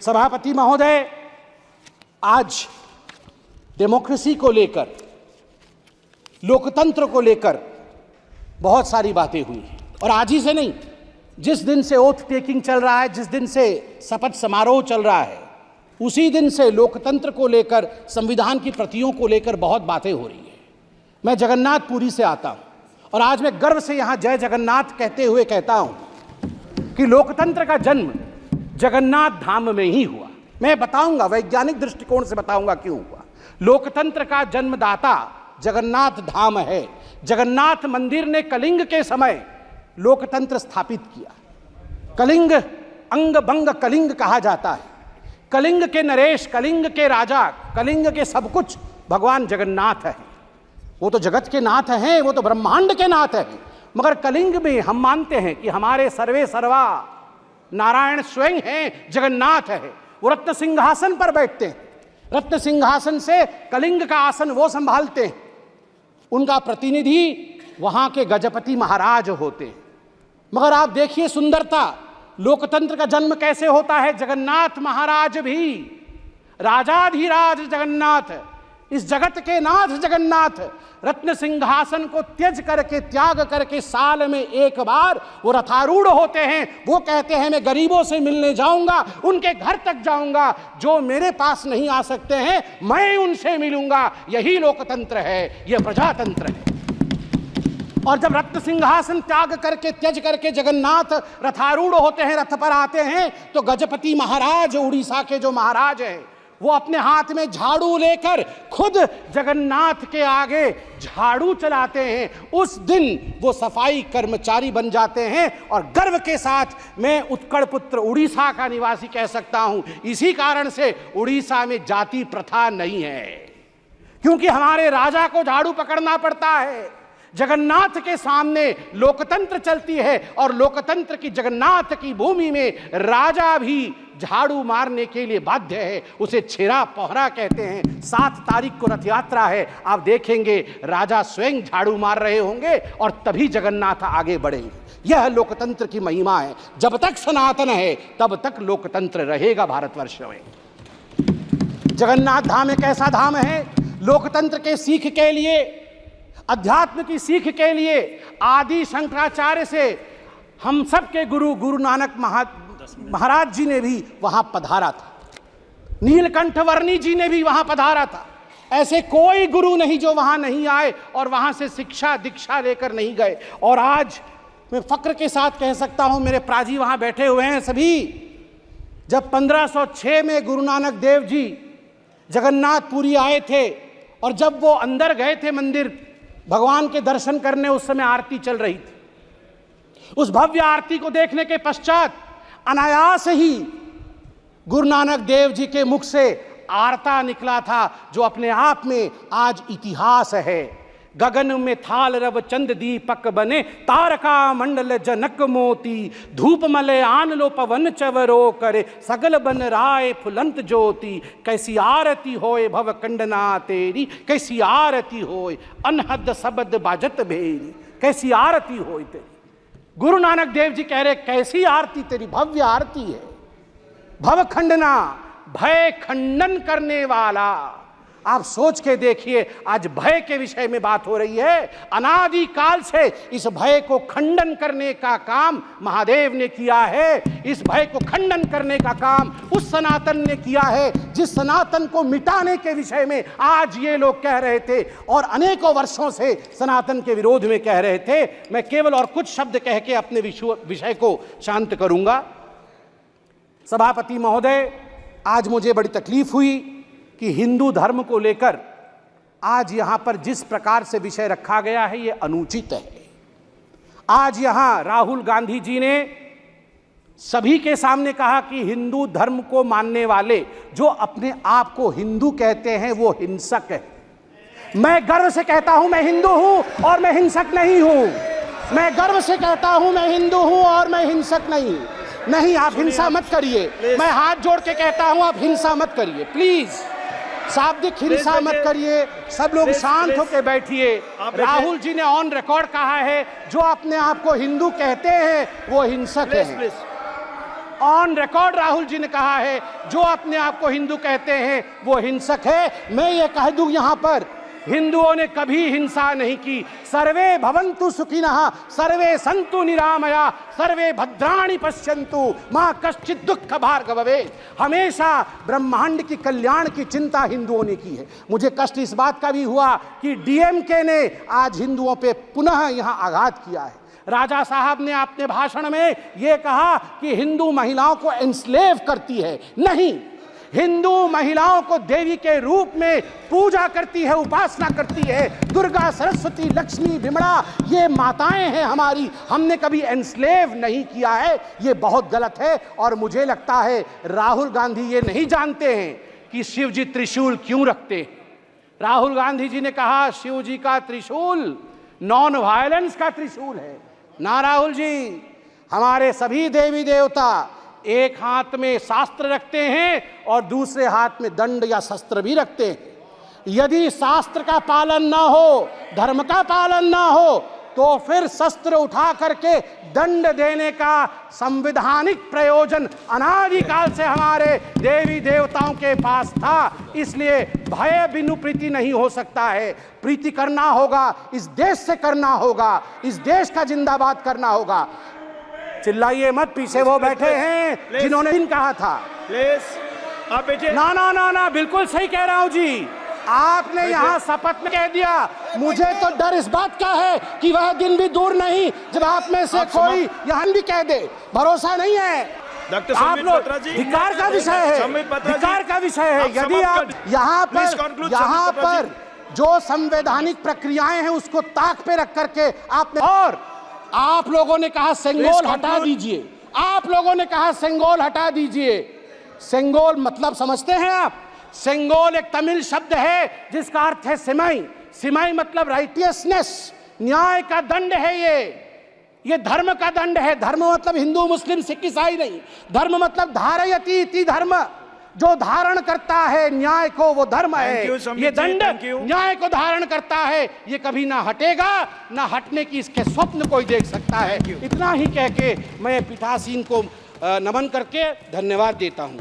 सभापति महोदय, आज डेमोक्रेसी को लेकर, लोकतंत्र को लेकर बहुत सारी बातें हुई और आज ही से नहीं, जिस दिन से ओथ टेकिंग चल रहा है, जिस दिन से शपथ समारोह चल रहा है, उसी दिन से लोकतंत्र को लेकर, संविधान की प्रतियों को लेकर बहुत बातें हो रही है। मैं जगन्नाथपुरी से आता हूं और आज मैं गर्व से यहां जय जगन्नाथ कहते हुए कहता हूं कि लोकतंत्र का जन्म जगन्नाथ धाम में ही हुआ। मैं बताऊंगा, वैज्ञानिक दृष्टिकोण से बताऊंगा क्यों हुआ। लोकतंत्र का जन्मदाता जगन्नाथ धाम है। जगन्नाथ मंदिर ने कलिंग के समय लोकतंत्र स्थापित किया। कलिंग अंग भंग कलिंग कहा जाता है। कलिंग के नरेश, कलिंग के राजा, कलिंग के सब कुछ भगवान जगन्नाथ है। वो तो जगत के नाथ हैं, वो तो ब्रह्मांड के नाथ हैं, मगर कलिंग में हम मानते हैं कि हमारे सर्वे सर्वा नारायण स्वयं हैं, जगन्नाथ है। वो रत्न सिंहासन पर बैठते हैं। रत्न सिंहासन से कलिंग का आसन वो संभालते हैं। उनका प्रतिनिधि वहां के गजपति महाराज होते हैं। मगर आप देखिए सुंदरता, लोकतंत्र का जन्म कैसे होता है। जगन्नाथ महाराज भी, राजाधिराज जगन्नाथ, इस जगत के नाथ जगन्नाथ, रत्न सिंहासन को त्याग करके साल में एक बार वो रथारूढ़ होते हैं। वो कहते हैं मैं गरीबों से मिलने जाऊंगा, उनके घर तक जाऊंगा, जो मेरे पास नहीं आ सकते हैं मैं उनसे मिलूंगा। यही लोकतंत्र है, यह प्रजातंत्र है। और जब रत्न सिंहासन त्यज करके जगन्नाथ रथारूढ़ होते हैं, रथ पर आते हैं, तो गजपति महाराज, उड़ीसा के जो महाराज हैं, वो अपने हाथ में झाड़ू लेकर खुद जगन्नाथ के आगे झाड़ू चलाते हैं। उस दिन वो सफाई कर्मचारी बन जाते हैं और गर्व के साथ मैं उत्कल पुत्र उड़ीसा का निवासी कह सकता हूं। इसी कारण से उड़ीसा में जाति प्रथा नहीं है, क्योंकि हमारे राजा को झाड़ू पकड़ना पड़ता है। जगन्नाथ के सामने लोकतंत्र चलती है और लोकतंत्र की जगन्नाथ की भूमि में राजा भी झाड़ू मारने के लिए बाध्य है। उसे छेरा पहरा कहते हैं। 7 तारीख को रथ यात्रा है, आप देखेंगे राजा स्वयं झाड़ू मार रहे होंगे और तभी जगन्नाथ आगे बढ़ेंगे। यह लोकतंत्र की महिमा है। जब तक सनातन है तब तक लोकतंत्र रहेगा भारतवर्ष में। जगन्नाथ धाम एक ऐसा धाम है, लोकतंत्र के सीख के लिए, अध्यात्म की सीख के लिए आदि शंकराचार्य से हम सब के गुरु गुरु नानक महाराज जी ने भी वहां पधारा था। नीलकंठ वर्णी जी ने भी वहां पधारा था। ऐसे कोई गुरु नहीं जो वहां नहीं आए और वहां से शिक्षा दीक्षा लेकर नहीं गए। और आज मैं फक्र के साथ कह सकता हूं, मेरे प्राजी वहां बैठे हुए हैं सभी। जब 1506 में गुरु नानक देव जी जगन्नाथपुरी आए थे और जब वो अंदर गए थे मंदिर भगवान के दर्शन करने, उस समय आरती चल रही थी। उस भव्य आरती को देखने के पश्चात अनायास ही गुरु नानक देव जी के मुख से आरता निकला था, जो अपने आप में आज इतिहास है। गगन में थाल रव चंद दीपक बने, तारका मंडल जनक मोती, धूप मले आन लो पवन चवरो करे, सगल बन राय फुलंत ज्योति, कैसी आरती होए भव कंडना तेरी, कैसी आरती होए अनहद शब्द बाजत भेरी, कैसी आरती होए तेरी। गुरु नानक देव जी कह रहे कैसी आरती तेरी, भव्य आरती है। भव खंडना, भय खंडन करने वाला। आप सोच के देखिए, आज भय के विषय में बात हो रही है। अनादि काल से इस भय को खंडन करने का काम महादेव ने किया है। इस भय को खंडन करने का काम उस सनातन ने किया है, जिस सनातन को मिटाने के विषय में आज ये लोग कह रहे थे और अनेकों वर्षों से सनातन के विरोध में कह रहे थे। मैं केवल और कुछ शब्द कह के अपने विषय को शांत करूंगा। सभापति महोदय, आज मुझे बड़ी तकलीफ हुई कि हिंदू धर्म को लेकर आज यहां पर जिस प्रकार से विषय रखा गया है, यह अनुचित है। आज यहां राहुल गांधी जी ने सभी के सामने कहा कि हिंदू धर्म को मानने वाले जो अपने आप को हिंदू कहते हैं वो हिंसक है। मैं गर्व से कहता हूं मैं हिंदू हूं और मैं हिंसक नहीं हूं। मैं गर्व से कहता हूं मैं हिंदू हूं और मैं हिंसक नहीं। आप हिंसा मत करिए। मैं हाथ जोड़ के कहता हूं आप हिंसा मत करिए, प्लीज। शाब्दिक हिंसा मत करिए। सब लोग शांत होकर बैठिए। राहुल जी ने ऑन रिकॉर्ड कहा है जो अपने आप को हिंदू कहते हैं वो हिंसक है। ऑन रिकॉर्ड राहुल जी ने कहा है जो अपने आप को हिंदू कहते हैं वो हिंसक है। मैं ये कह दूं यहां पर, हिंदुओं ने कभी हिंसा नहीं की। सर्वे भवन्तु सुखिनः, सर्वे सन्तु निरामया, सर्वे भद्राणि पश्यन्तु, मां कश्चित् दुःख भाग् भवेत्। हमेशा ब्रह्मांड की कल्याण की चिंता हिंदुओं ने की है। मुझे कष्ट इस बात का भी हुआ कि डीएमके ने आज हिंदुओं पे पुनः यहां आघात किया है। राजा साहब ने अपने भाषण में यह कहा कि हिंदू महिलाओं को एनस्लेव करती है। नहीं, हिंदू महिलाओं को देवी के रूप में पूजा करती है, उपासना करती है। दुर्गा, सरस्वती, लक्ष्मी, विमला ये माताएं हैं हमारी। हमने कभी एनस्लेव नहीं किया है। ये बहुत गलत है। और मुझे लगता है राहुल गांधी ये नहीं जानते हैं कि शिव जी त्रिशूल क्यों रखते हैं। राहुल गांधी जी ने कहा शिव जी का त्रिशूल नॉन वायलेंस का त्रिशूल है। ना राहुल जी, हमारे सभी देवी देवता एक हाथ में शास्त्र रखते हैं और दूसरे हाथ में दंड या शस्त्र भी रखते हैं। यदि शास्त्र का पालन ना हो, धर्म का पालन ना हो, तो फिर शस्त्र उठा करके दंड देने का संवैधानिक प्रयोजन अनादिकाल से हमारे देवी देवताओं के पास था। इसलिए भय बिनु प्रीति नहीं हो सकता है। प्रीति करना होगा, इस देश से करना होगा, इस देश का जिंदाबाद करना होगा। चिल्लाइए मत, पीछे वो बैठे हैं जिन्होंने इन कहा था। प्लीज आप बैठिए। ना ना ना ना, बिल्कुल सही कह रहा हूं जी। आपने यहाँ शपथ में कह दिया। मुझे तो डर इस बात का है कि वह दिन भी दूर नहीं जब आप में से कोई यहाँ भी कह दे। भरोसा नहीं है। आप लोग धिक्कार का विषय है, धिक्कार का विषय है। यदि आप यहाँ पर जो संवैधानिक प्रक्रियाएं हैं उसको ताक पे रख करके आपने, और आप लोगों ने कहा सेंगोल हटा दीजिए। आप लोगों ने कहा सेंगोल हटा दीजिए। सेंगोल मतलब समझते हैं आप? सेंगोल एक तमिल शब्द है जिसका अर्थ है सिमाई। सिमाई मतलब राइटियसनेस, न्याय का दंड है। ये धर्म का दंड है। धर्म मतलब हिंदू, मुस्लिम, सिख, ईसाई नहीं। धर्म मतलब धारयति इति धर्म, जो धारण करता है न्याय को वो धर्म है। ये दंड न्याय को धारण करता है। ये कभी ना हटेगा, ना हटने की इसके स्वप्न कोई देख सकता है। इतना ही कह के मैं पीठासीन को नमन करके धन्यवाद देता हूं।